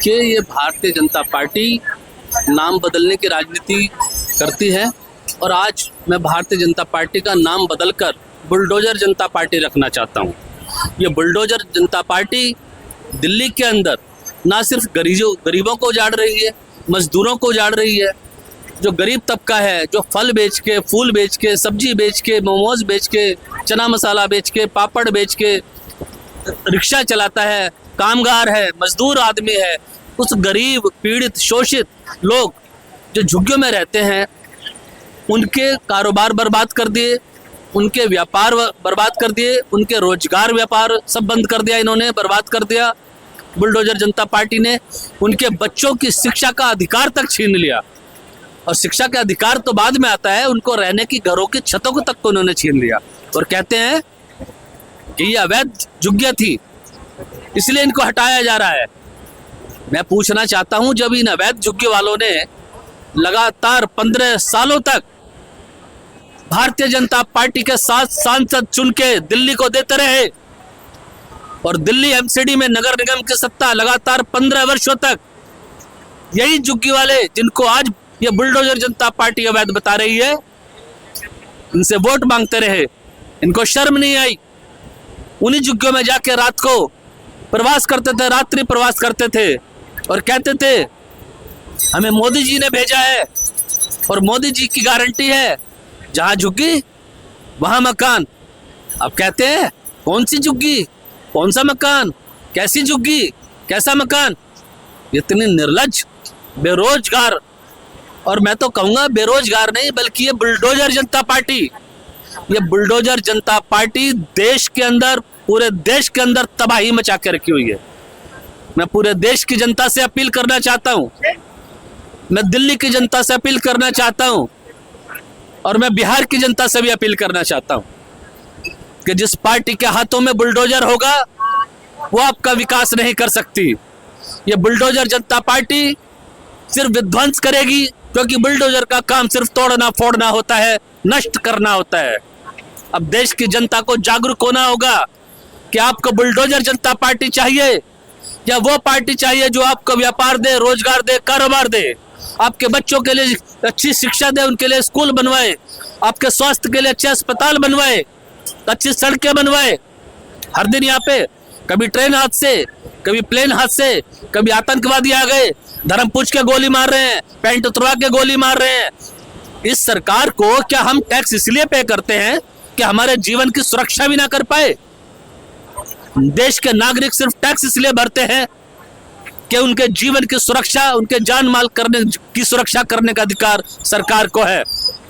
देखिए, ये भारतीय जनता पार्टी नाम बदलने की राजनीति करती है और आज मैं भारतीय जनता पार्टी का नाम बदलकर बुलडोजर जनता पार्टी रखना चाहता हूँ। ये बुलडोजर जनता पार्टी दिल्ली के अंदर ना सिर्फ गरीबों को उजाड़ रही है, मजदूरों को उजाड़ रही है। जो गरीब तबका है, जो फल बेच के, फूल बेच के, सब्जी बेच के, मोमोज बेच के, चना मसाला बेच के, पापड़ बेच के रिक्शा चलाता है, कामगार है, मजदूर आदमी है, उस गरीब, पीड़ित, शोषित लोग जो झुग्गियों में रहते हैं, उनके कारोबार बर्बाद कर दिए, उनके व्यापार बर्बाद कर दिए, उनके रोजगार व्यापार सब बंद कर दिया, इन्होंने बर्बाद कर दिया। बुलडोजर जनता पार्टी ने उनके बच्चों की शिक्षा का अधिकार तक छीन लिया। और शिक्षा का अधिकार तो बाद में आता है, उनको रहने की घरों की छतों को तक को उन्होंने छीन लिया और कहते हैं कि ये अवैध झुग्गियां थी, इसलिए इनको हटाया जा रहा है। मैं पूछना चाहता हूं, जब इन अवैध झुग्गी वालों ने लगातार 15 सालों तक भारतीय जनता पार्टी के 7 सांसद चुन के दिल्ली को देते रहे और दिल्ली एमसीडी में नगर निगम की सत्ता लगातार 15 वर्षों तक यही झुग्गी वाले, जिनको आज ये बुलडोजर जनता पार्टी अवैध बता रही है, इनसे वोट मांगते रहे। इनको शर्म नहीं आई। उन्हीं झुग्गियों में जाके रात को प्रवास करते थे, रात्रि प्रवास करते थे और कहते थे हमें मोदी जी ने भेजा है और मोदी जी की गारंटी है, जहां झुग्गी वहां मकान। अब कहते हैं कौन सी झुग्गी, कौन सा मकान, कैसी झुग्गी, कैसा मकान। इतनी निर्लज्ज, बेरोजगार, और मैं तो कहूंगा बेरोजगार नहीं बल्कि ये बुलडोजर जनता पार्टी, ये बुलडोजर जनता पार्टी देश के अंदर, पूरे देश के अंदर तबाही मचा के रखी हुई है। मैं पूरे देश की जनता से अपील करना चाहता हूं, मैं दिल्ली की जनता से अपील करना चाहता हूं और मैं बिहार की जनता से भी अपील करना चाहता हूं कि जिस पार्टी के हाथों में बुलडोजर होगा वो आपका विकास नहीं कर सकती। ये बुलडोजर जनता पार्टी सिर्फ विध्वंस करेगी, क्योंकि बुलडोजर का काम सिर्फ तोड़ना फोड़ना होता है, नष्ट करना होता है। अब देश की जनता को जागरूक होना होगा कि आपको बुलडोजर जनता पार्टी चाहिए या वो पार्टी चाहिए जो आपको व्यापार दे, रोजगार दे, कारोबार दे, आपके बच्चों के लिए अच्छी शिक्षा दे, उनके लिए स्कूल बनवाए, आपके स्वास्थ्य के लिए अच्छे अस्पताल बनवाए, अच्छी सड़कें बनवाए। हर दिन यहाँ पे कभी ट्रेन हादसे, कभी प्लेन हादसे, कभी आतंकवादी आ गए, धर्म पूछ के गोली मार रहे हैं, पैंट उतरवा के गोली मार रहे हैं। इस सरकार को क्या हम टैक्स इसलिए पे करते हैं कि हमारे जीवन की सुरक्षा भी ना कर पाए? देश के नागरिक सिर्फ टैक्स इसलिए भरते हैं कि उनके जीवन की सुरक्षा, उनके जान माल करने की सुरक्षा करने का अधिकार सरकार को है।